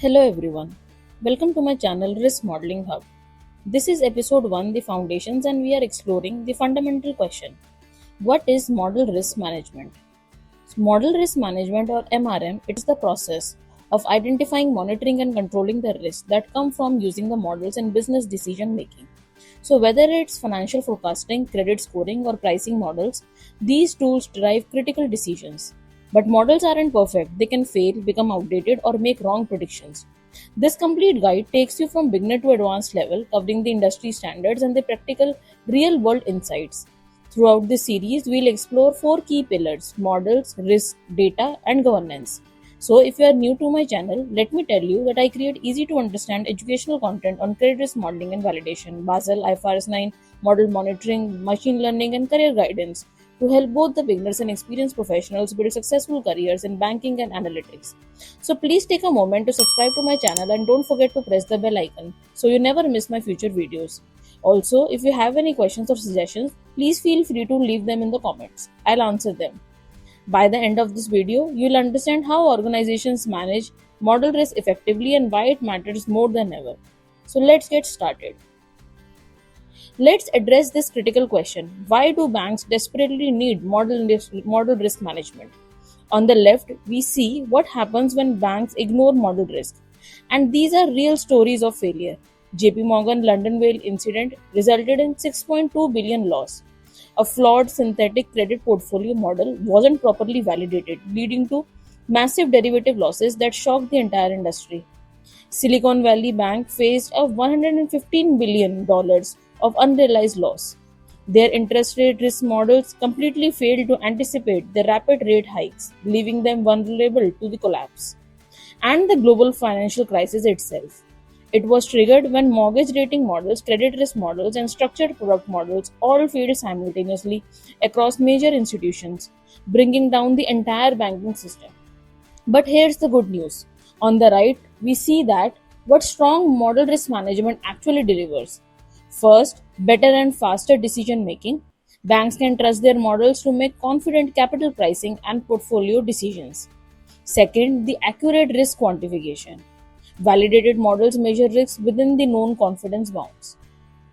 Hello everyone. Welcome to my channel Risk Modeling Hub. This is episode 1, the foundations, and we are exploring the fundamental question: what is model risk management? Model risk management, or MRM, it is the process of identifying, monitoring and controlling the risks that come from using the models in business decision making. So whether it's financial forecasting, credit scoring or pricing models, these tools drive critical decisions. But models aren't perfect. They can fail, become outdated or make wrong predictions. This complete guide takes you from beginner to advanced level, covering the industry standards and the practical real world insights. Throughout this series, we'll explore four key pillars: models, risk, data, and governance. So, if you are new to my channel, let me tell you that I create easy to understand educational content on credit risk modeling and validation, Basel, IFRS 9, model monitoring, machine learning, and career guidance to help both the beginners and experienced professionals build successful careers in banking and analytics. So, please take a moment to subscribe to my channel and don't forget to press the bell icon so you never miss my future videos. Also, if you have any questions or suggestions, please feel free to leave them in the comments. I'll answer them. By the end of this video, you'll understand how organizations manage model risk effectively and why it matters more than ever. So let's get started. Let's address this critical question: why do banks desperately need model risk management? On the left, we see what happens when banks ignore model risk. And these are real stories of failure. JP Morgan London Whale incident resulted in 6.2 billion loss. A flawed synthetic credit portfolio model wasn't properly validated, leading to massive derivative losses that shocked the entire industry. Silicon Valley Bank faced a $115 billion of unrealized loss. Their interest rate risk models completely failed to anticipate the rapid rate hikes, leaving them vulnerable to the collapse. And the global financial crisis itself. It was triggered when mortgage rating models, credit risk models, and structured product models all failed simultaneously across major institutions, bringing down the entire banking system. But here's the good news. On the right, we see that what strong model risk management actually delivers. First, better and faster decision making. Banks can trust their models to make confident capital pricing and portfolio decisions. Second, the accurate risk quantification. Validated models measure risks within the known confidence bounds.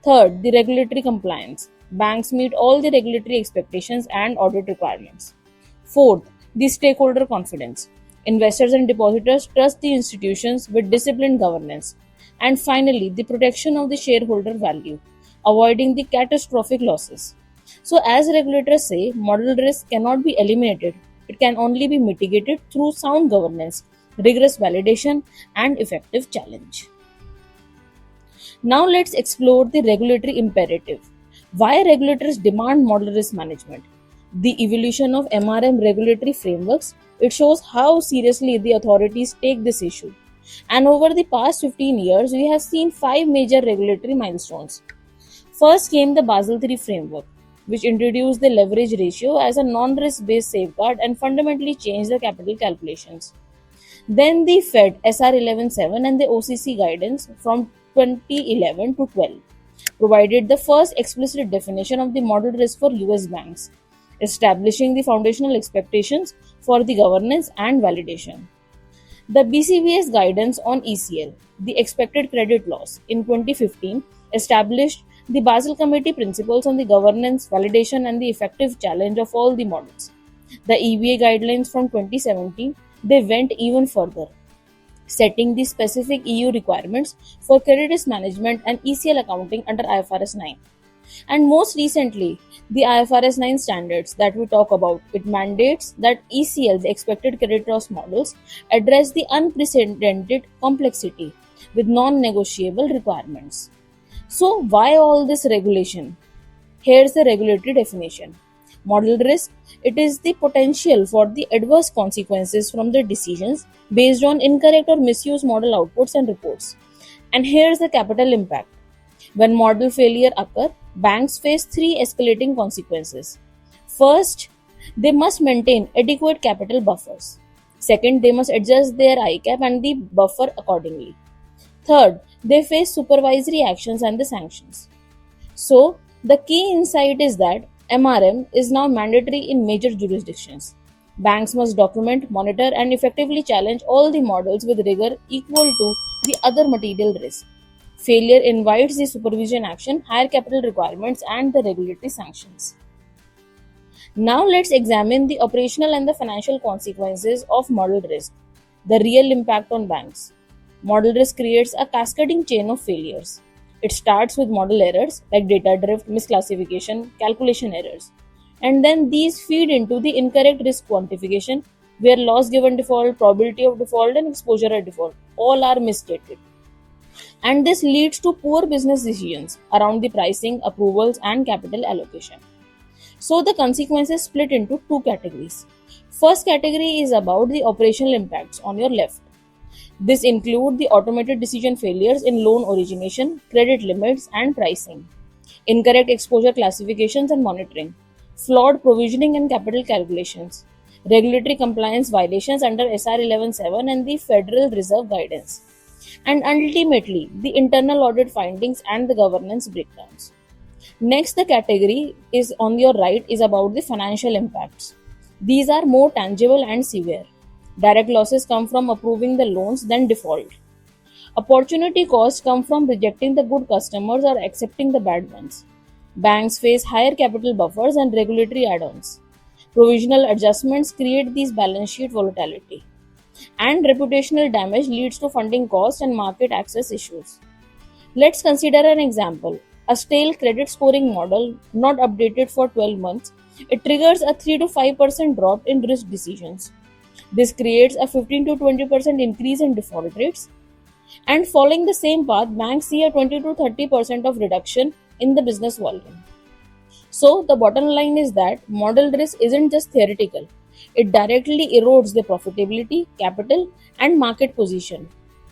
Third, the regulatory compliance. Banks meet all the regulatory expectations and audit requirements. Fourth, the stakeholder confidence. Investors and depositors trust the institutions with disciplined governance. And finally, the protection of the shareholder value, avoiding the catastrophic losses. So, as regulators say, model risk cannot be eliminated. It can only be mitigated through sound governance, rigorous validation, and effective challenge. Now let's explore the regulatory imperative. Why regulators demand model risk management? The evolution of MRM regulatory frameworks, it shows how seriously the authorities take this issue. And over the past 15 years, we have seen five major regulatory milestones. First came the Basel III framework, which introduced the leverage ratio as a non-risk based safeguard and fundamentally changed the capital calculations. Then the Fed SR 11.7 and the OCC guidance from 2011 to 12 provided the first explicit definition of the model risk for US banks, establishing the foundational expectations for the governance and validation. The BCBS guidance on ECL, the expected credit loss, in 2015 established the Basel Committee principles on the governance, validation, and the effective challenge of all the models. The EBA guidelines from 2017, they went even further, setting the specific EU requirements for credit risk management and ECL accounting under IFRS 9. And most recently, the IFRS 9 standards that we talk about, it mandates that ECL, the expected credit loss models, address the unprecedented complexity with non-negotiable requirements. So why all this regulation? Here's the regulatory definition. Model risk, it is the potential for the adverse consequences from the decisions based on incorrect or misused model outputs and reports. And here's the capital impact. When model failure occur, banks face three escalating consequences. First, they must maintain adequate capital buffers. Second, they must adjust their ICAP and the buffer accordingly. Third, they face supervisory actions and the sanctions. So, the key insight is that MRM is now mandatory in major jurisdictions. Banks must document, monitor, and effectively challenge all the models with rigor equal to the other material risk. Failure invites the supervision action, higher capital requirements, and the regulatory sanctions. Now let's examine the operational and the financial consequences of model risk, the real impact on banks. Model risk creates a cascading chain of failures. It starts with model errors like data drift, misclassification, calculation errors. And then these feed into the incorrect risk quantification, where loss given default, probability of default, and exposure at default all are misstated. And this leads to poor business decisions around the pricing, approvals, and capital allocation. So the consequences split into two categories. First category is about the operational impacts on your left. This include the automated decision failures in loan origination, credit limits and pricing, incorrect exposure classifications and monitoring, flawed provisioning and capital calculations, regulatory compliance violations under SR 11.7 and the Federal Reserve guidance, and ultimately the internal audit findings and the governance breakdowns. Next, the category is on your right is about the financial impacts. These are more tangible and severe. Direct losses come from approving the loans then default. Opportunity costs come from rejecting the good customers or accepting the bad ones. Banks face higher capital buffers and regulatory add-ons. Provisional adjustments create these balance sheet volatility. And reputational damage leads to funding costs and market access issues. Let's consider an example. A stale credit scoring model not updated for 12 months, it triggers a 3 to 5% drop in risk decisions. This creates a 15 to 20% increase in default rates. And following the same path, banks see a 20 to 30% of reduction in the business volume. So the bottom line is that model risk isn't just theoretical. It directly erodes the profitability, capital, and market position.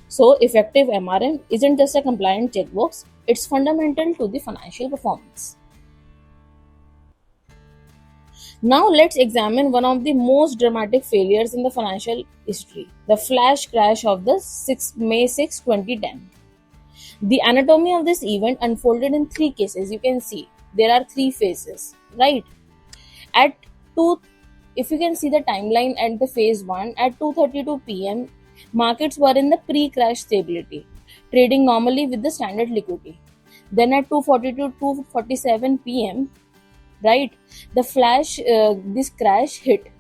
So effective MRM isn't just a compliant checkbox, it's fundamental to the financial performance. Now let's examine one of the most dramatic failures in the financial history, the flash crash of the May 6, 2010. The anatomy of this event unfolded in three cases. You can see there are three phases, right? At 2 If you can see the timeline at the phase 1 at 2:32 p.m. markets were in the pre-crash stability, trading normally with the standard liquidity. Then at 2:40 to 2:47 p.m., right, this crash hit,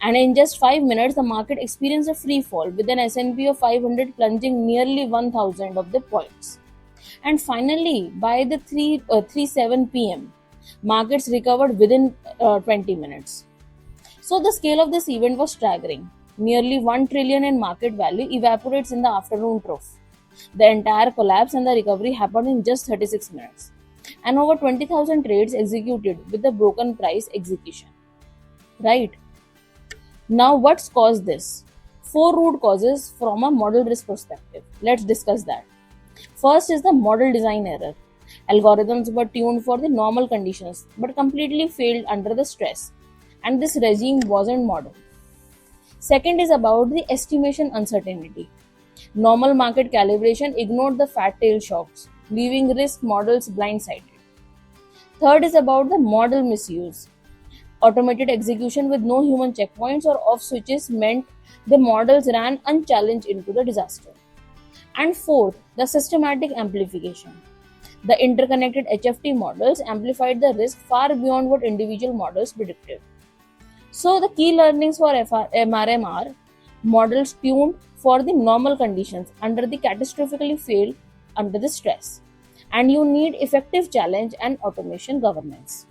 and in just 5 minutes the market experienced a free fall with an S&P of 500 plunging nearly 1000 of the points. And finally, by the 3:37 p.m., markets recovered within 20 minutes. So the scale of this event was staggering. Nearly 1 trillion in market value evaporates in the afternoon trough. The entire collapse and the recovery happened in just 36 minutes. And over 20,000 trades executed with the broken price execution. Right? Now what's caused this? 4 root causes from a model risk perspective. Let's discuss that. First is the model design error. Algorithms were tuned for the normal conditions but completely failed under the stress, and this regime wasn't model. Second is about the estimation uncertainty. Normal market calibration ignored the fat tail shocks, leaving risk models blindsided. Third is about the model misuse. Automated execution with no human checkpoints or off switches meant the models ran unchallenged into the disaster. And fourth, the systematic amplification. The interconnected HFT models amplified the risk far beyond what individual models predicted. So the key learnings for MRM are models tuned for the normal conditions under the catastrophically failed under the stress. And you need effective challenge and automation governance.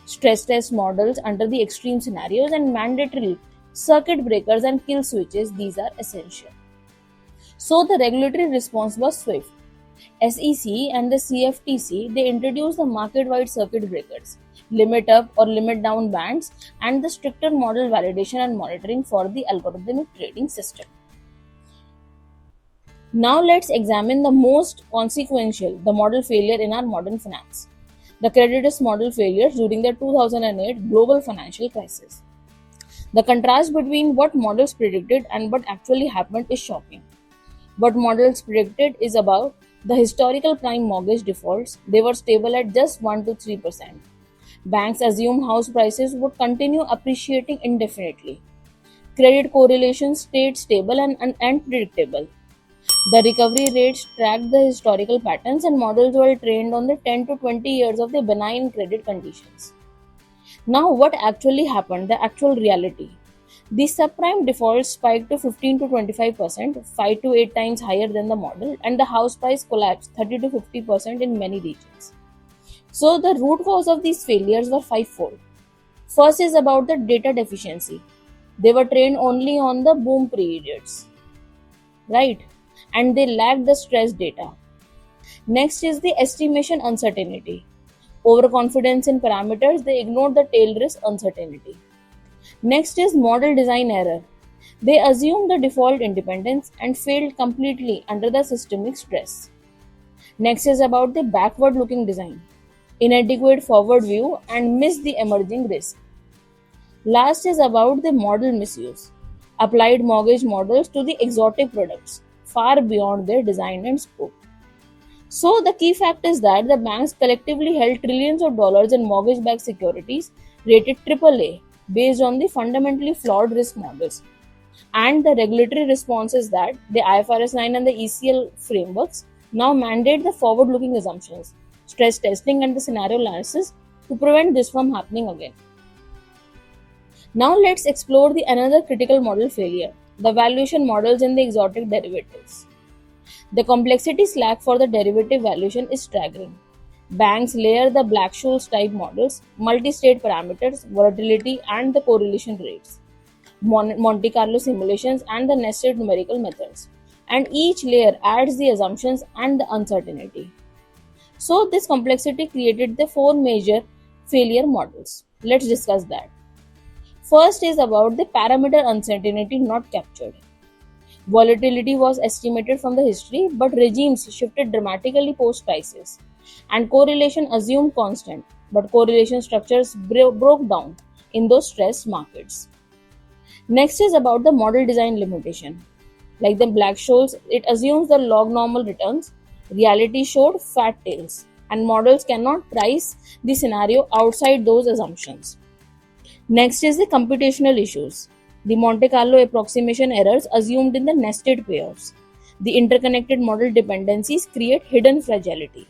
Stress test models under the extreme scenarios and mandatory circuit breakers and kill switches, these are essential. So the regulatory response was swift. SEC and the CFTC, they introduced the market-wide circuit breakers, limit up or limit down bands, and the stricter model validation and monitoring for the algorithmic trading system. Now let's examine the most consequential, the model failure in our modern finance. The credit risk model failures during the 2008 global financial crisis. The contrast between what models predicted and what actually happened is shocking. What models predicted is about the historical prime mortgage defaults. They were stable at just 1 to 3%. Banks assumed house prices would continue appreciating indefinitely. Credit correlations stayed stable and predictable. The recovery rates tracked the historical patterns, and models were trained on the 10 to 20 years of the benign credit conditions. Now, what actually happened? The actual reality. The subprime default spiked to 15 to 25%, 5 to 8 times higher than the model, and the house price collapsed 30 to 50% in many regions. So, the root cause of these failures were fivefold. First is about the data deficiency. They were trained only on the boom periods, right? And they lacked the stress data. Next is the estimation uncertainty. Overconfidence in parameters, they ignored the tail risk uncertainty. Next is model design error. They assumed the default independence and failed completely under the systemic stress. Next is about the backward looking design. Inadequate forward view and miss the emerging risk. Last is about the model misuse. Applied mortgage models to the exotic products, far beyond their design and scope. So, the key fact is that the banks collectively held trillions of dollars in mortgage backed securities rated AAA based on the fundamentally flawed risk models. And the regulatory response is that the IFRS 9 and the ECL frameworks now mandate the forward looking assumptions, stress testing, and the scenario analysis to prevent this from happening again. Now, let's explore the another critical model failure, the valuation models in the exotic derivatives. The complexity slack for the derivative valuation is staggering. Banks layer the Black-Scholes type models, multi-state parameters, volatility, and the correlation rates, Monte Carlo simulations, and the nested numerical methods. And each layer adds the assumptions and the uncertainty. So, this complexity created the four major failure models. Let's discuss that. First is about the parameter uncertainty not captured. Volatility was estimated from the history, but regimes shifted dramatically post crisis, and correlation assumed constant, but correlation structures broke down in those stressed markets. Next is about the model design limitation. Like the Black-Scholes, it assumes the log normal returns. Reality showed fat tails, and models cannot price the scenario outside those assumptions. Next is the computational issues. The Monte Carlo approximation errors assumed in the nested pairs. The interconnected model dependencies create hidden fragility.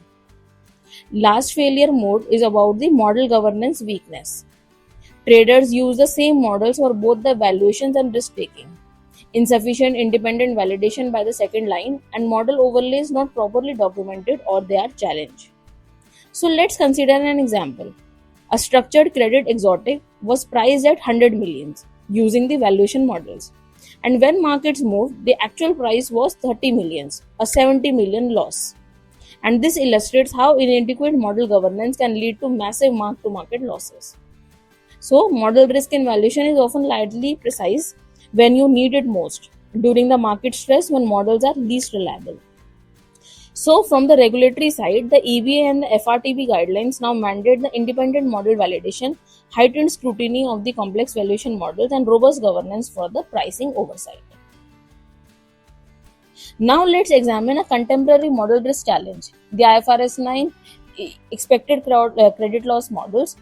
Last failure mode is about the model governance weakness. Traders use the same models for both the valuations and risk taking. Insufficient independent validation by the second line, and model overlays not properly documented or they are challenged. So let's consider an example. A structured credit exotic was priced at 100 millions using the valuation models. And when markets moved, the actual price was 30 millions, a 70 million loss. And this illustrates how inadequate model governance can lead to massive mark to market losses. So, model risk and valuation is often lightly precise when you need it most, during the market stress when models are least reliable. So, from the regulatory side, the EBA and the FRTB guidelines now mandate the independent model validation, heightened scrutiny of the complex valuation models, and robust governance for the pricing oversight. Now, let's examine a contemporary model risk challenge, the IFRS 9 expected credit loss models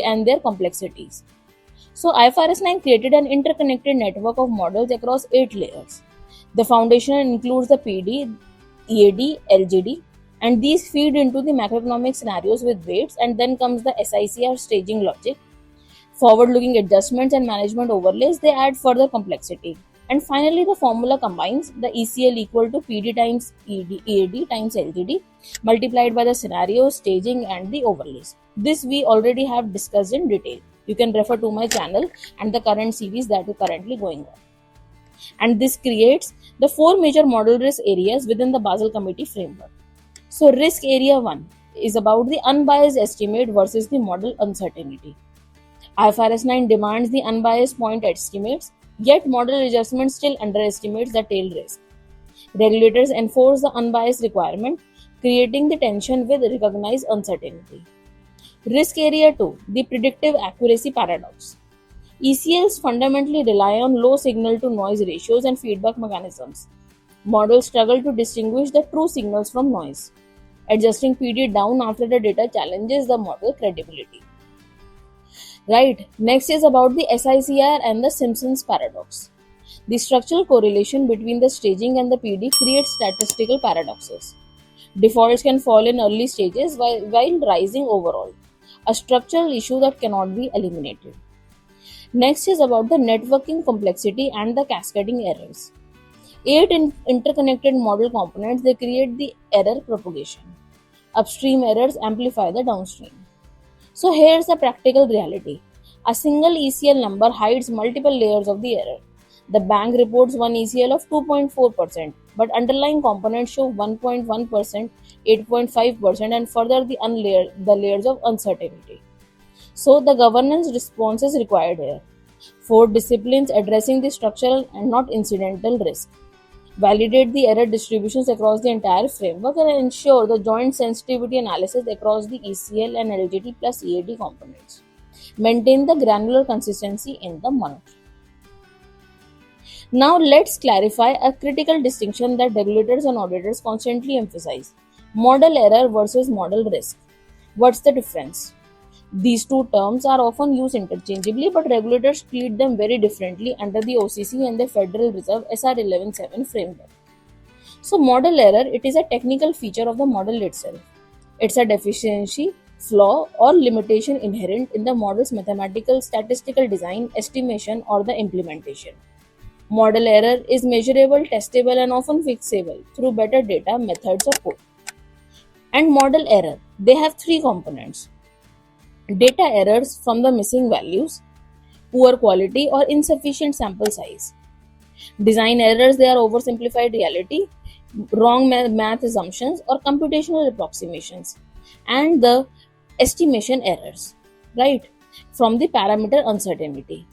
and their complexities. So, IFRS 9 created an interconnected network of models across 8 layers. The foundation includes the PD, EAD, LGD, and these feed into the macroeconomic scenarios with weights, and then comes the SICR staging logic. Forward-looking adjustments and management overlays, they add further complexity. And finally, the formula combines the ECL equal to PD times EAD times LGD multiplied by the scenario, staging, and the overlays. This we already have discussed in detail. You can refer to my channel and the current series that is currently going on. And this creates the four major model risk areas within the Basel Committee framework. So, risk area 1 is about the unbiased estimate versus the model uncertainty. IFRS 9 demands the unbiased point estimates, yet model adjustment still underestimates the tail risk. Regulators enforce the unbiased requirement, creating the tension with recognized uncertainty. Risk area 2, the predictive accuracy paradox. ECLs fundamentally rely on low signal to noise ratios and feedback mechanisms. Models struggle to distinguish the true signals from noise. Adjusting PD down after the data challenges the model credibility. Right. Next is about the SICR and the Simpson's paradox. The structural correlation between the staging and the PD creates statistical paradoxes. Defaults can fall in early stages while rising overall, a structural issue that cannot be eliminated. Next is about the networking complexity and the cascading errors. Eight interconnected model components, they create the error propagation. Upstream errors amplify the downstream. So here's the practical reality. A single ECL number hides multiple layers of the error. The bank reports one ECL of 2.4%, but underlying components show 1.1%, 8.5%, and further the layers of uncertainty. So the governance response is required here. Four disciplines addressing the structural and not incidental risk. Validate the error distributions across the entire framework and ensure the joint sensitivity analysis across the ECL and LGT plus EAD components. Maintain the granular consistency in the monitoring. Now let's clarify a critical distinction that regulators and auditors constantly emphasize. Model error versus model risk. What's the difference? These two terms are often used interchangeably, but regulators treat them very differently under the OCC and the Federal Reserve SR 11.7 framework. So, model error, it is a technical feature of the model itself. It's a deficiency, flaw, or limitation inherent in the model's mathematical, statistical design, estimation, or the implementation. Model error is measurable, testable, and often fixable through better data, methods, or code. And model error, they have three components: data errors from the missing values, poor quality or insufficient sample size. Design errors, they are oversimplified reality, wrong math assumptions or computational approximations. And the estimation errors, right, from the parameter uncertainty.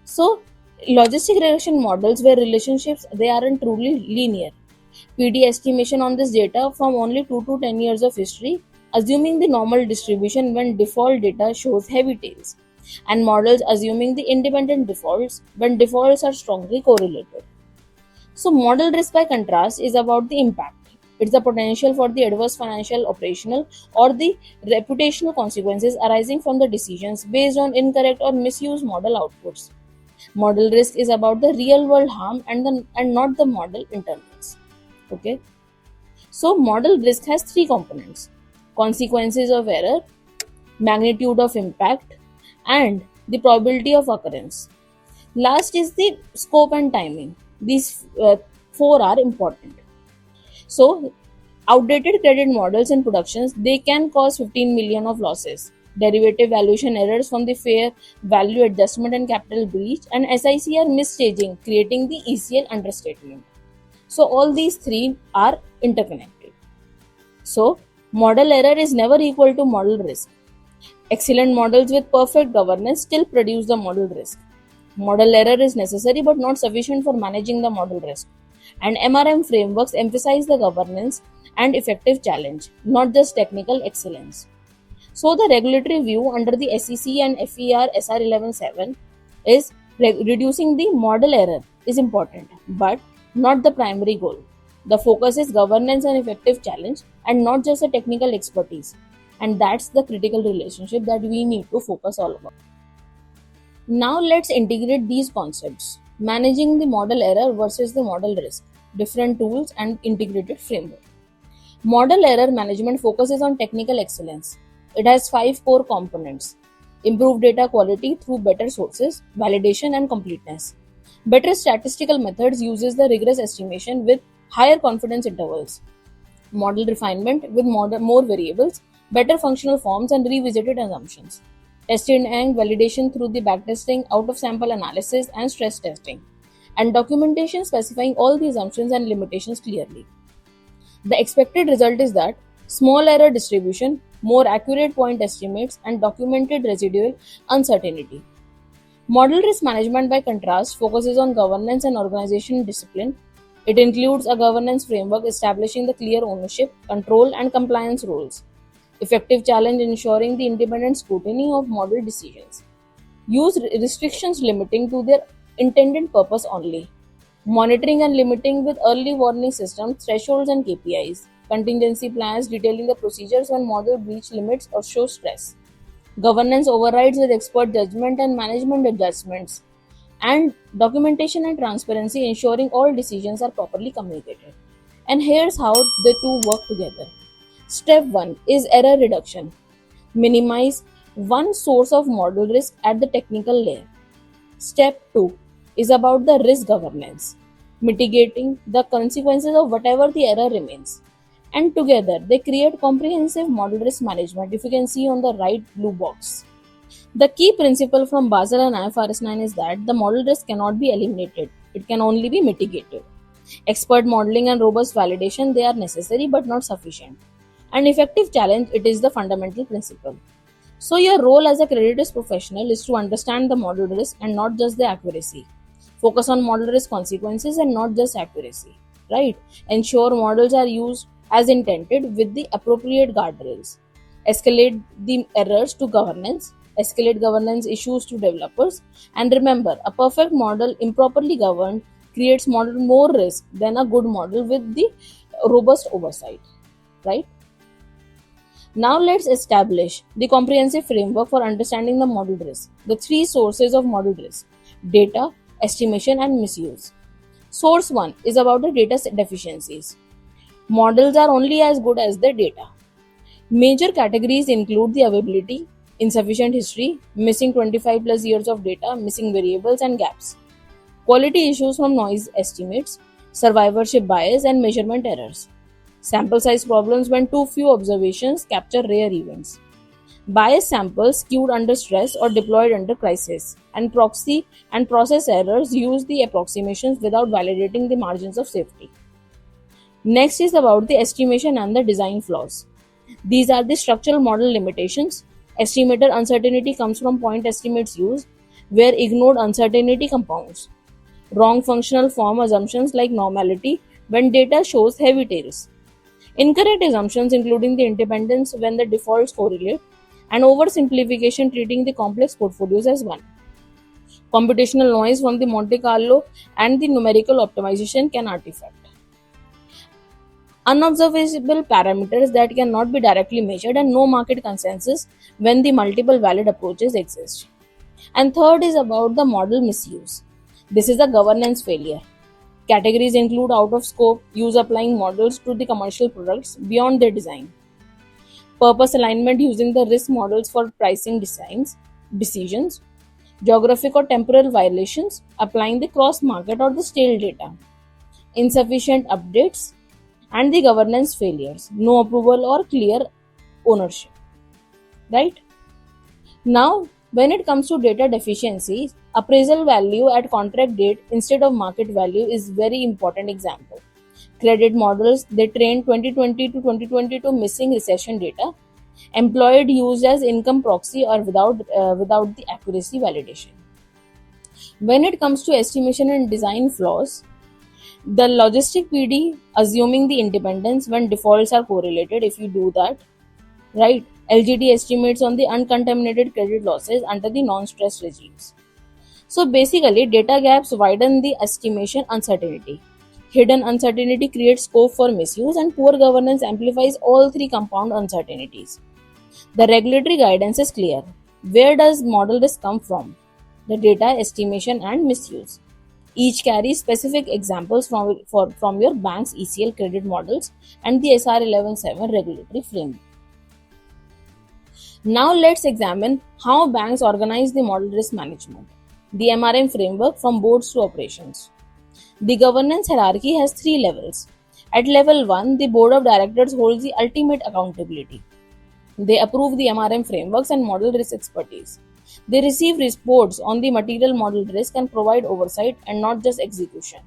So, logistic regression models where relationships, they aren't truly linear. PD estimation on this data from only 2 to 10 years of history, assuming the normal distribution when default data shows heavy tails, and models assuming the independent defaults when defaults are strongly correlated. So, model risk by contrast is about the impact. It's the potential for the adverse financial, operational, or the reputational consequences arising from the decisions based on incorrect or misused model outputs. Model risk is about the real world harm and not the model internals. Okay. So, model risk has three components: consequences of error, magnitude of impact, and the probability of occurrence. Last is the scope and timing. These four are important. So, outdated credit models in productions, they can cause 15 million of losses. Derivative valuation errors from the fair value adjustment and capital breach, and SICR misstaging, creating the ECL understatement. So all these three are interconnected. So model error is never equal to model risk. Excellent models with perfect governance still produce the model risk. Model error is necessary but not sufficient for managing the model risk. And MRM frameworks emphasize the governance and effective challenge, not just technical excellence. So the regulatory view under the SEC and FER SR 11.7 is reducing the model error is important, but not the primary goal. The focus is governance and effective challenge and not just a technical expertise. And that's the critical relationship that we need to focus all about. Now let's integrate these concepts. Managing the model error versus the model risk, different tools and integrated framework. Model error management focuses on technical excellence. It has 5 core components: improve data quality through better sources, validation and completeness. Better statistical methods uses the rigorous estimation with higher confidence intervals. Model refinement with more variables, better functional forms and revisited assumptions. Testing and validation through the backtesting, out of sample analysis and stress testing. And documentation specifying all the assumptions and limitations clearly. The expected result is that small error distribution, more accurate point estimates, and documented residual uncertainty. Model risk management, by contrast, focuses on governance and organization discipline. It includes a governance framework establishing the clear ownership, control, and compliance roles. Effective challenge ensuring the independent scrutiny of model decisions. Use restrictions limiting to their intended purpose only. Monitoring and limiting with early warning systems, thresholds, and KPIs. Contingency plans detailing the procedures when model breach limits or show stress. Governance overrides with expert judgment and management adjustments, and documentation and transparency ensuring all decisions are properly communicated. And here's how the two work together. Step 1 is error reduction. Minimize one source of model risk at the technical layer. Step 2 is about the risk governance, mitigating the consequences of whatever the error remains. And together, they create comprehensive model risk management, if you can see on the right blue box. The key principle from Basel and IFRS 9 is that the model risk cannot be eliminated, it can only be mitigated. Expert modeling and robust validation, they are necessary but not sufficient. An effective challenge, it is the fundamental principle. So your role as a credit risk professional is to understand the model risk and not just the accuracy. Focus on model risk consequences and not just accuracy. Right? Ensure models are used as intended with the appropriate guardrails. Escalate the errors to governance. Escalate governance issues to developers. And remember, a perfect model improperly governed creates model more risk than a good model with the robust oversight. Right? Now let's establish the comprehensive framework for understanding the model risk. The three sources of model risk: data, estimation, and misuse. Source 1 is about the data deficiencies. Models are only as good as their data. Major categories include the availability, insufficient history, missing 25 plus years of data, missing variables and gaps. Quality issues from noise estimates, survivorship bias, and measurement errors. Sample size problems when too few observations capture rare events. Biased samples skewed under stress or deployed under crisis. And proxy and process errors use the approximations without validating the margins of safety. Next is about the estimation and the design flaws. These are the structural model limitations. Estimator uncertainty comes from point estimates used, where ignored uncertainty compounds. Wrong functional form assumptions like normality when data shows heavy tails. Incorrect assumptions including the independence when the defaults correlate, and oversimplification treating the complex portfolios as one. Computational noise from the Monte Carlo and the numerical optimization can artifact. Unobservable parameters that cannot be directly measured, and no market consensus when the multiple valid approaches exist. And third is about the model misuse. This is a governance failure. Categories include out of scope use, applying models to the commercial products beyond their design. Purpose alignment using the risk models for pricing decisions. Geographic or temporal violations, applying the cross market or the stale data. Insufficient updates, and the governance failures, no approval or clear ownership. Right? Now, when it comes to data deficiencies, appraisal value at contract date instead of market value is very important example. Credit models, they train 2020 to 2022 missing recession data, employed used as income proxy or without the accuracy validation. When it comes to estimation and design flaws, the logistic PD assuming the independence when defaults are correlated, if you do that, right? LGD estimates on the uncontaminated credit losses under the non-stress regimes. So basically, data gaps widen the estimation uncertainty. Hidden uncertainty creates scope for misuse, and poor governance amplifies all three compound uncertainties. The regulatory guidance is clear. Where does model risk come from? The data, estimation, and misuse. Each carries specific examples from your bank's ECL credit models and the SR 11.7 regulatory framework. Now let's examine how banks organize the model risk management. The MRM framework from boards to operations. The governance hierarchy has three levels. At level 1, the board of directors holds the ultimate accountability. They approve the MRM frameworks and model risk expertise. They receive reports on the material model risk and provide oversight and not just execution.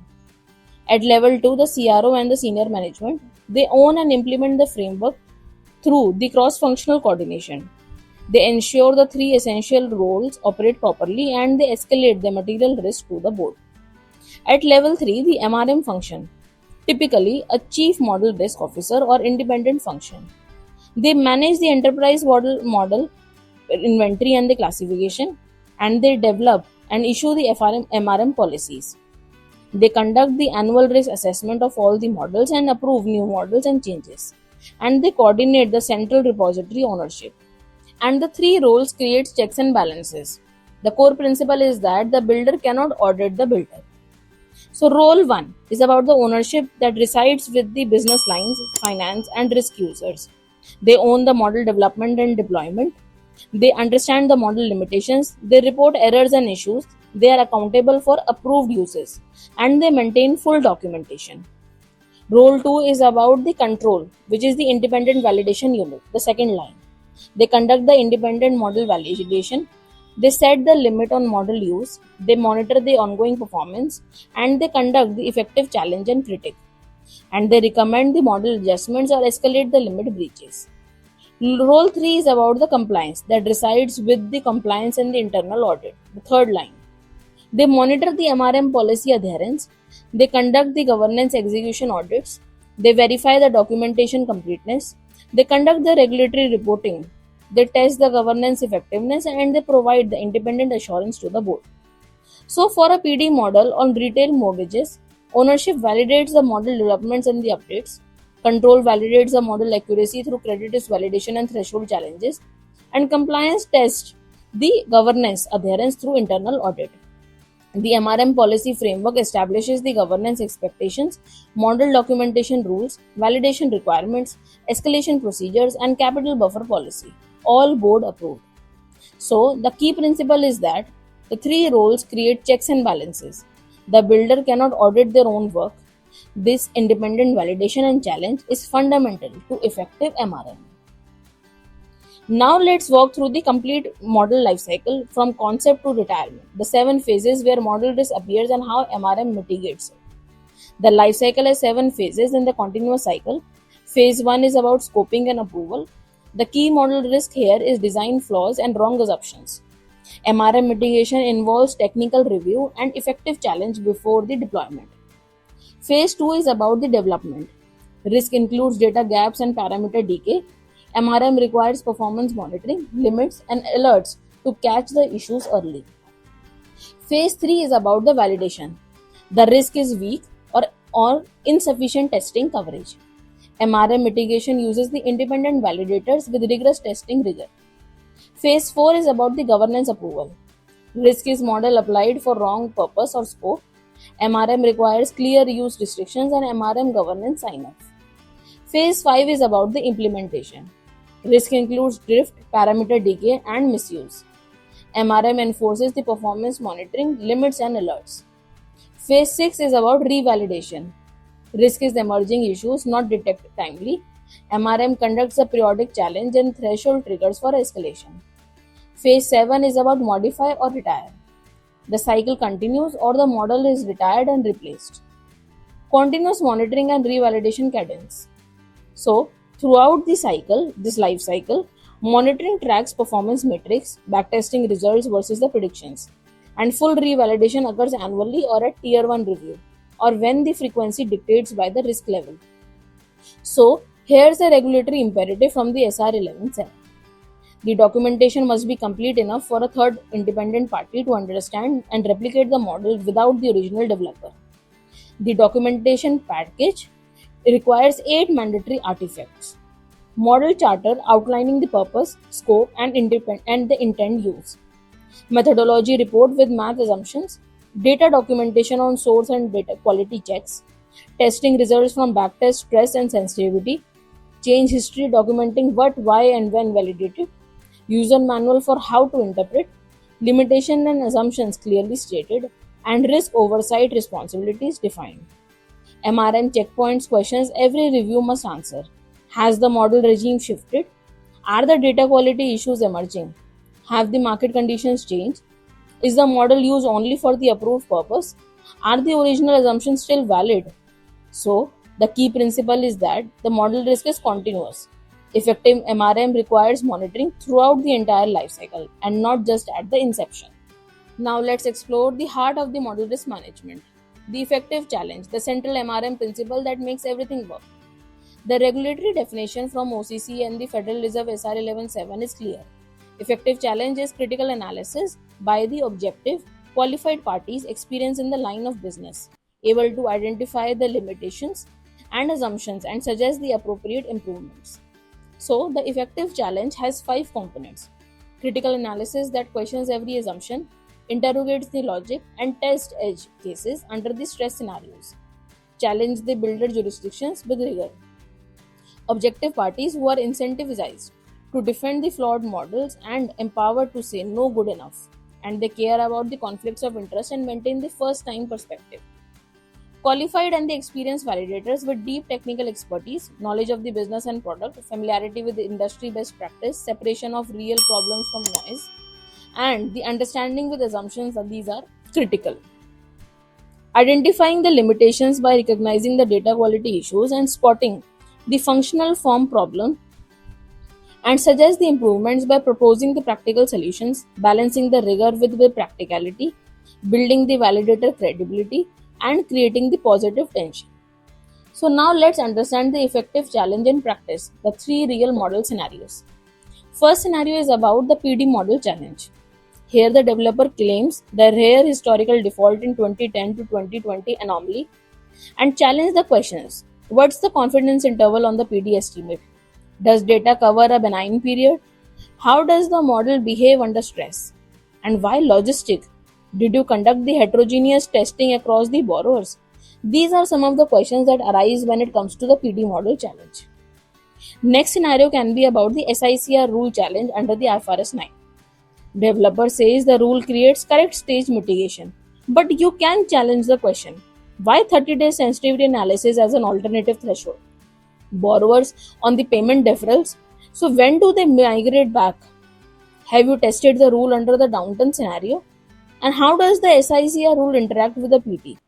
At level 2, the CRO and the senior management, they own and implement the framework through the cross-functional coordination. They ensure the three essential roles operate properly, and they escalate the material risk to the board. At level 3, the MRM function, typically a chief model risk officer or independent function. They manage the enterprise model inventory and the classification, and they develop and issue the MRM policies. They conduct the annual risk assessment of all the models and approve new models and changes. And they coordinate the central repository ownership. And the three roles creates checks and balances. The core principle is that the builder cannot audit the builder. So role 1 is about the ownership that resides with the business lines, finance and risk users. They own the model development and deployment. They understand the model limitations, they report errors and issues, they are accountable for approved uses, and they maintain full documentation. Role 2 is about the control, which is the independent validation unit, the second line. They conduct the independent model validation. They set the limit on model use. They monitor the ongoing performance and they conduct the effective challenge and critique. And they recommend the model adjustments or escalate the limit breaches. Role 3 is about the compliance that resides with the compliance and the internal audit, the third line. They monitor the MRM policy adherence, they conduct the governance execution audits, they verify the documentation completeness, they conduct the regulatory reporting, they test the governance effectiveness, and they provide the independent assurance to the board. So, for a PD model on retail mortgages, ownership validates the model developments and the updates, control validates the model accuracy through credit risk validation and threshold challenges, and compliance tests the governance adherence through internal audit. The MRM policy framework establishes the governance expectations, model documentation rules, validation requirements, escalation procedures, and capital buffer policy, all board approved. So, the key principle is that the three roles create checks and balances. The builder cannot audit their own work. This independent validation and challenge is fundamental to effective MRM. Now let's walk through the complete model lifecycle from concept to retirement, the 7 phases where model risk appears and how MRM mitigates it. The lifecycle has 7 phases in the continuous cycle. Phase 1 is about scoping and approval. The key model risk here is design flaws and wrong assumptions. MRM mitigation involves technical review and effective challenge before the deployment. Phase 2 is about the development. Risk includes data gaps and parameter decay. MRM requires performance monitoring, limits, and alerts to catch the issues early. Phase 3 is about the validation. The risk is weak or insufficient testing coverage. MRM mitigation uses the independent validators with rigorous testing rigor. Phase 4 is about the governance approval. Risk is model applied for wrong purpose or scope. MRM requires clear use restrictions and MRM governance sign-off. Phase 5 is about the implementation. Risk includes drift, parameter decay, and misuse. MRM enforces the performance monitoring, limits, and alerts. Phase 6 is about revalidation. Risk is emerging issues not detected timely. MRM conducts a periodic challenge and threshold triggers for escalation. Phase 7 is about modify or retire. The cycle continues or the model is retired and replaced. Continuous monitoring and revalidation cadence. So, throughout this life cycle, monitoring tracks performance metrics, backtesting results versus the predictions, and full revalidation occurs annually or at tier 1 review, or when the frequency dictates by the risk level. So, here's a regulatory imperative from the SR 11.7. The documentation must be complete enough for a third independent party to understand and replicate the model without the original developer. The documentation package requires 8 mandatory artifacts. Model charter outlining the purpose, scope, and the intent use. Methodology report with math assumptions. Data documentation on source and data quality checks. Testing results from backtest, stress, and sensitivity. Change history documenting what, why, and when validated. User manual for how to interpret. Limitation and assumptions clearly stated. And risk oversight responsibilities defined. MRM checkpoints questions every review must answer. Has the model regime shifted? Are the data quality issues emerging? Have the market conditions changed? Is the model used only for the approved purpose? Are the original assumptions still valid? So, the key principle is that the model risk is continuous. Effective MRM requires monitoring throughout the entire life cycle and not just at the inception. Now let's explore the heart of the model risk management. The effective challenge, the central MRM principle that makes everything work. The regulatory definition from OCC and the Federal Reserve SR 11.7 is clear. Effective challenge is critical analysis by the objective, qualified parties experienced in the line of business, able to identify the limitations and assumptions and suggest the appropriate improvements. So, the effective challenge has 5 components: critical analysis that questions every assumption, interrogates the logic, and tests edge cases under the stress scenarios, challenge the builder jurisdictions with rigor. Objective parties who are incentivized to defend the flawed models and empowered to say no good enough, and they care about the conflicts of interest and maintain the first time perspective. Qualified and the experienced validators with deep technical expertise, knowledge of the business and product, familiarity with the industry best practice, separation of real problems from noise, and the understanding with assumptions that these are critical. Identifying the limitations by recognizing the data quality issues and spotting the functional form problem, and suggest the improvements by proposing the practical solutions, balancing the rigor with the practicality, building the validator credibility, and creating the positive tension. So now let's understand the effective challenge in practice, the 3 real model scenarios. First scenario is about the PD model challenge. Here the developer claims the rare historical default in 2010 to 2020 anomaly and challenge the questions. What's the confidence interval on the PD estimate? Does data cover a benign period? How does the model behave under stress? And why logistic? Did you conduct the heterogeneous testing across the borrowers? These are some of the questions that arise when it comes to the PD model challenge. Next scenario can be about the SICR rule challenge under the IFRS 9. Developer says the rule creates correct stage mitigation, but you can challenge the question. Why 30-day sensitivity analysis as an alternative threshold? Borrowers on the payment deferrals. So when do they migrate back? Have you tested the rule under the downturn scenario? And how does the SICR rule interact with the PT?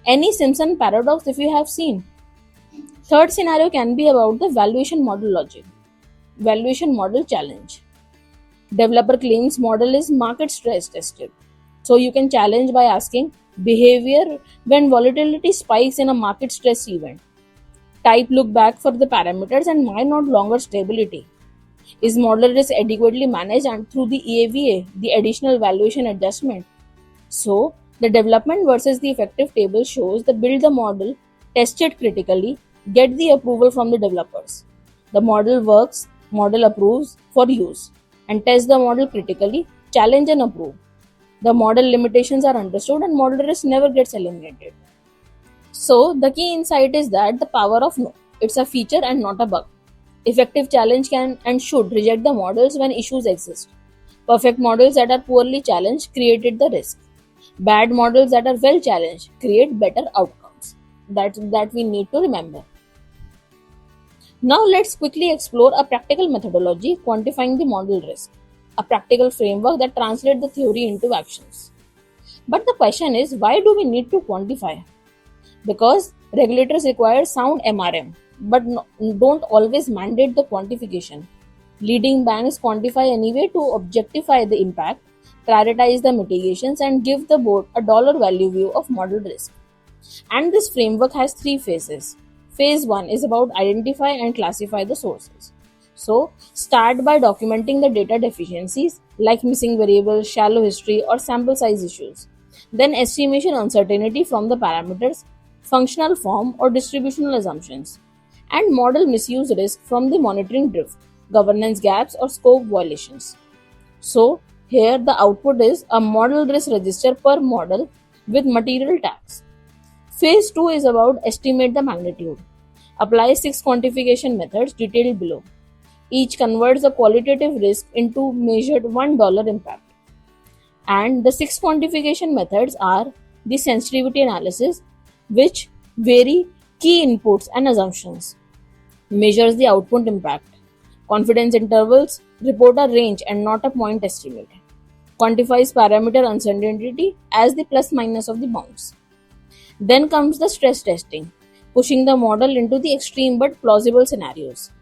Any Simpson paradox if you have seen? Third scenario can be about the valuation model logic. Valuation model challenge. Developer claims model is market stress tested. So you can challenge by asking behavior when volatility spikes in a market stress event. Type look back for the parameters and why not longer stability? Is model risk adequately managed and through the EAVA, the additional valuation adjustment? So, the development versus the effective table shows the build the model, test it critically, get the approval from the developers. The model works, model approves for use, and test the model critically, challenge and approve. The model limitations are understood and model risk never gets eliminated. So, the key insight is that the power of no. It's a feature and not a bug. Effective challenge can and should reject the models when issues exist. Perfect models that are poorly challenged created the risk. Bad models that are well challenged create better outcomes. That we need to remember. Now let's quickly explore a practical methodology quantifying the model risk. A practical framework that translates the theory into actions. But the question is, why do we need to quantify? Because regulators require sound MRM, but don't always mandate the quantification. Leading banks quantify anyway to objectify the impact, prioritize the mitigations, and give the board a dollar value view of model risk. And this framework has 3 phases. Phase 1 is about identify and classify the sources. So, start by documenting the data deficiencies like missing variables, shallow history, or sample size issues. Then estimation uncertainty from the parameters, functional form, or distributional assumptions. And model misuse risk from the monitoring drift, governance gaps, or scope violations. So, here the output is a model risk register per model with material tags. Phase 2 is about estimate the magnitude. Apply 6 quantification methods detailed below. Each converts the qualitative risk into measured $1 impact. And the 6 quantification methods are the sensitivity analysis, which vary key inputs and assumptions, measures the output impact, confidence intervals, report a range and not a point estimate, quantifies parameter uncertainty as the plus minus of the bounds. Then comes the stress testing, pushing the model into the extreme but plausible scenarios.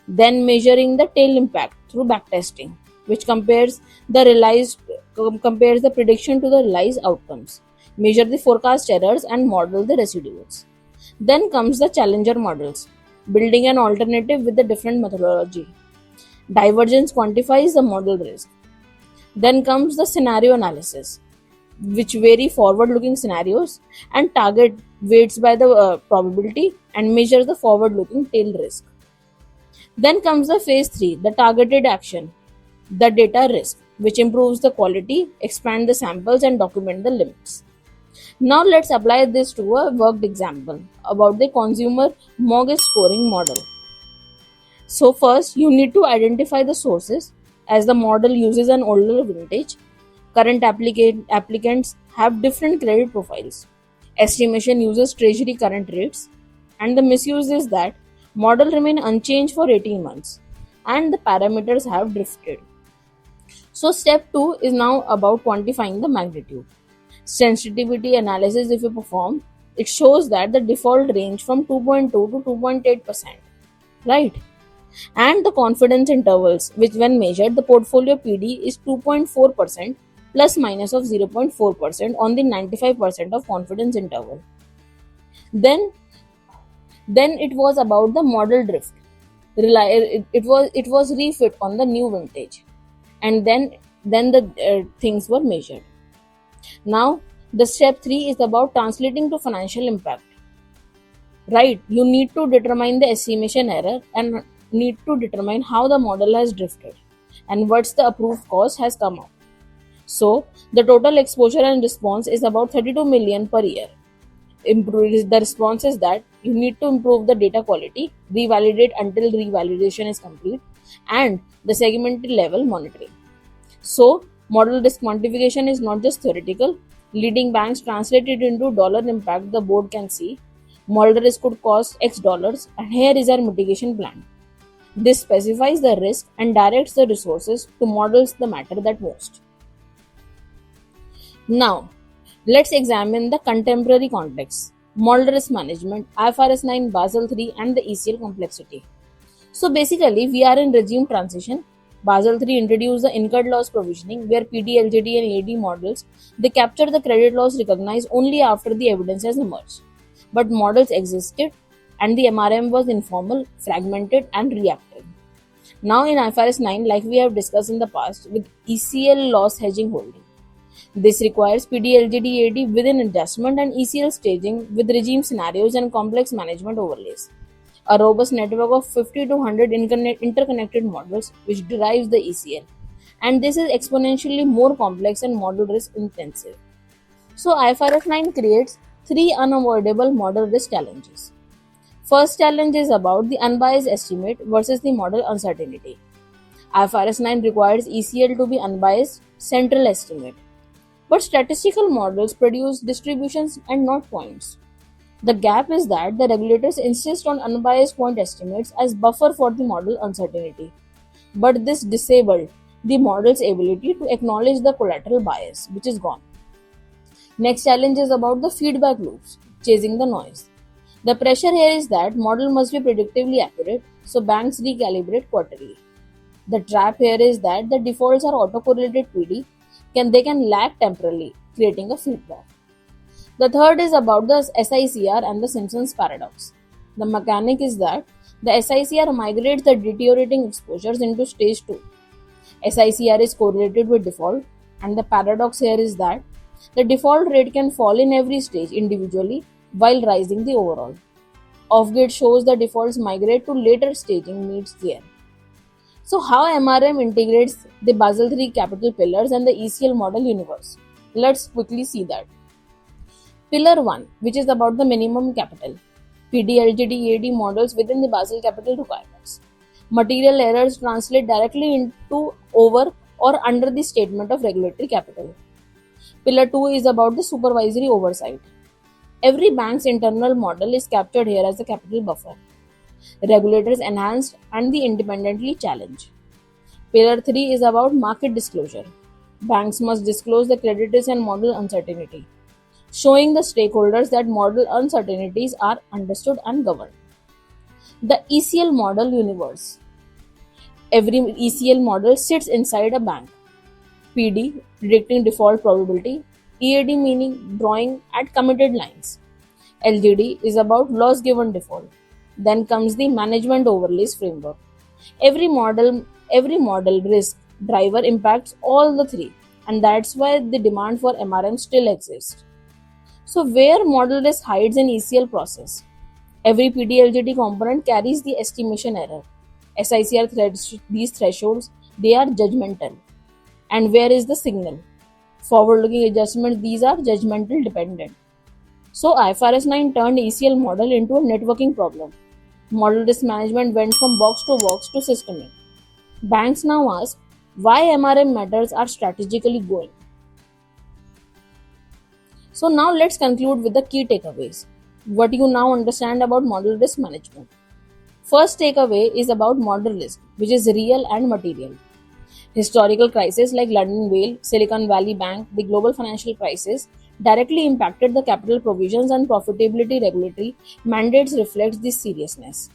Then measuring the tail impact through backtesting, which compares the prediction to the realized outcomes, measure the forecast errors and model the residuals. Then comes the challenger models, building an alternative with a different methodology. Divergence quantifies the model risk. Then comes the scenario analysis, which vary forward-looking scenarios and target weights by the probability and measure the forward-looking tail risk. Then comes the phase 3, the targeted action, the data risk, which improves the quality, expand the samples, and document the limits. Now let's apply this to a worked example about the consumer mortgage scoring model. So first, you need to identify the sources as the model uses an older vintage. Current applicants have different credit profiles. Estimation uses treasury current rates, and the misuse is that model remain unchanged for 18 months and the parameters have drifted. So step 2 is now about quantifying the magnitude. Sensitivity analysis, if you perform, it shows that the default range from 2.2 to 2.8%, right? And the confidence intervals, which when measured, the portfolio PD is 2.4% plus minus of 0.4% on the 95% of confidence interval. Then, then it was about the model drift. It was refit on the new vintage, and then the things were measured. Now, the step 3 is about translating to financial impact. Right, you need to determine the estimation error and need to determine how the model has drifted and what's the approved cost has come out. So, the total exposure and response is about 32 million per year. The response is that you need to improve the data quality, revalidate until revalidation is complete, and the segmented level monitoring. So, model risk quantification is not just theoretical. Leading banks translate it into dollar impact the board can see. Model risk could cost X dollars, and here is our mitigation plan. This specifies the risk and directs the resources to models that matter that most. Now, let's examine the contemporary context. Model risk management, IFRS 9, Basel III, and the ECL complexity. So basically, we are in regime transition. Basel III introduced the incurred loss provisioning, where PD, LGD, and AD models they capture the credit loss recognized only after the evidence has emerged. But models existed, and the MRM was informal, fragmented, and reactive. Now in IFRS 9, like we have discussed in the past, with ECL loss hedging holding. This requires PD, LGD, AD within adjustment and ECL staging with regime scenarios and complex management overlays. A robust network of 50 to 100 interconnected models which derives the ECL. And this is exponentially more complex and model risk intensive. So IFRS 9 creates three unavoidable model risk challenges. First challenge is about the unbiased estimate versus the model uncertainty. IFRS 9 requires ECL to be unbiased central estimate. But statistical models produce distributions and not points. The gap is that the regulators insist on unbiased point estimates as buffer for the model uncertainty. But this disabled the model's ability to acknowledge the collateral bias, which is gone. Next challenge is about the feedback loops, chasing the noise. The pressure here is that model must be predictively accurate, so banks recalibrate quarterly. The trap here is that the defaults are autocorrelated PD, they can lag temporarily, creating a feedback. The third is about the SICR and the Simpson's paradox. The mechanic is that the SICR migrates the deteriorating exposures into stage 2. SICR is correlated with default, and the paradox here is that the default rate can fall in every stage individually while rising the overall. Off-gate shows the defaults migrate to later staging needs there. So how MRM integrates the Basel III capital pillars and the ECL model universe? Let's quickly see that. Pillar 1, which is about the minimum capital. PD, LGD, AD models within the Basel capital requirements. Material errors translate directly into over or under the statement of regulatory capital. Pillar 2 is about the supervisory oversight. Every bank's internal model is captured here as a capital buffer. Regulators enhanced and the independently challenge. Pillar 3 is about market disclosure. Banks must disclose the credit risk and model uncertainty, showing the stakeholders that model uncertainties are understood and governed. The ECL model universe. Every ECL model sits inside a bank. PD, predicting default probability. EAD meaning drawing at committed lines. LGD is about loss given default. Then comes the management overlays framework. Every model risk driver impacts all the three, and that's why the demand for MRM still exists. So where model risk hides in ECL process? Every PD LGD component carries the estimation error. SICR these thresholds, they are judgmental. And where is the signal? Forward-looking adjustments, these are judgmental dependent. So IFRS 9 turned ECL model into a networking problem. Model risk management went from box to box to systemic. Banks now ask why MRM matters are strategically going. So now let's conclude with the key takeaways. What you now understand about model risk management. First takeaway is about model risk, which is real and material. Historical crises like London Whale, Silicon Valley Bank, the global financial crisis directly impacted the capital provisions and profitability regulatory mandates reflects this seriousness.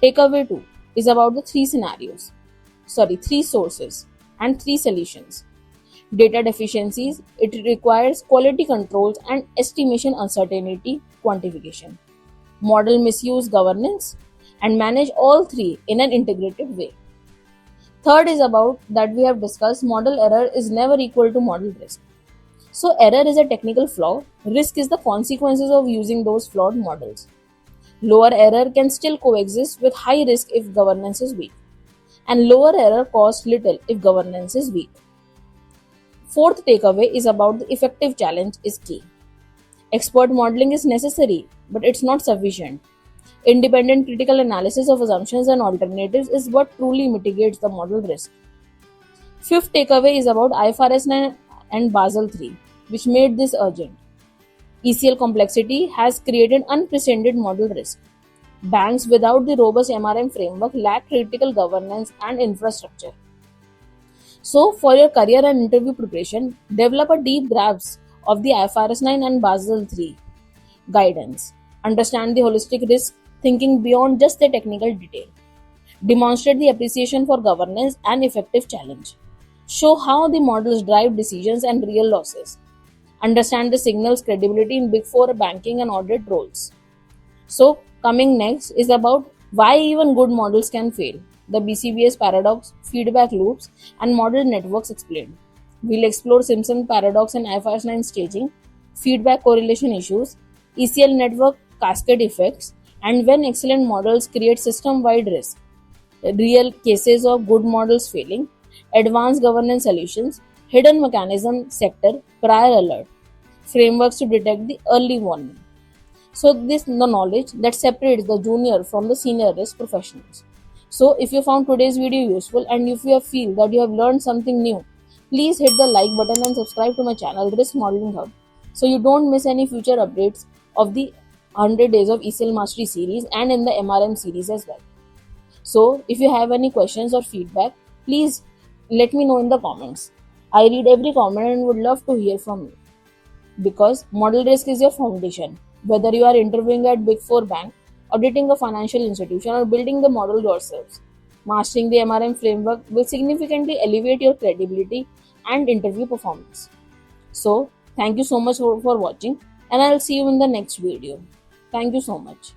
Takeaway 2 is about the three sources and three solutions. Data deficiencies, it requires quality controls and estimation uncertainty quantification. Model misuse governance and manage all three in an integrated way. Third is about that we have discussed model error is never equal to model risk. So error is a technical flaw, risk is the consequences of using those flawed models. Lower error can still coexist with high risk if governance is weak, and lower error costs little if governance is weak. Fourth takeaway is about the effective challenge is key. Expert modeling is necessary, but it's not sufficient. Independent critical analysis of assumptions and alternatives is what truly mitigates the model risk. Fifth takeaway is about IFRS 9 and Basel III, which made this urgent. ECL complexity has created unprecedented model risk. Banks without the robust MRM framework lack critical governance and infrastructure. So, for your career and interview preparation, develop a deep grasp of the IFRS 9 and Basel III guidance. Understand the holistic risk, thinking beyond just the technical detail. Demonstrate the appreciation for governance and effective challenge. Show how the models drive decisions and real losses. Understand the signals credibility in Big Four banking and audit roles. So, coming next is about why even good models can fail. The BCBS paradox, feedback loops, and model networks explained. We'll explore Simpson paradox and IFRS 9 staging, feedback correlation issues, ECL network cascade effects, and when excellent models create system-wide risk, real cases of good models failing, advanced governance solutions, hidden mechanism sector, prior alert, frameworks to detect the early warning. So this is the knowledge that separates the junior from the senior risk professionals. So if you found today's video useful and if you feel that you have learned something new, please hit the like button and subscribe to my channel Risk Modeling Hub so you don't miss any future updates of the 100 Days of ECL Mastery series and in the MRM series as well. So if you have any questions or feedback, please let me know in the comments. I read every comment and would love to hear from you. Because model risk is your foundation. Whether you are interviewing at Big Four bank, auditing a financial institution, or building the model yourselves, mastering the MRM framework will significantly elevate your credibility and interview performance. So, thank you so much for watching, and I'll see you in the next video. Thank you so much.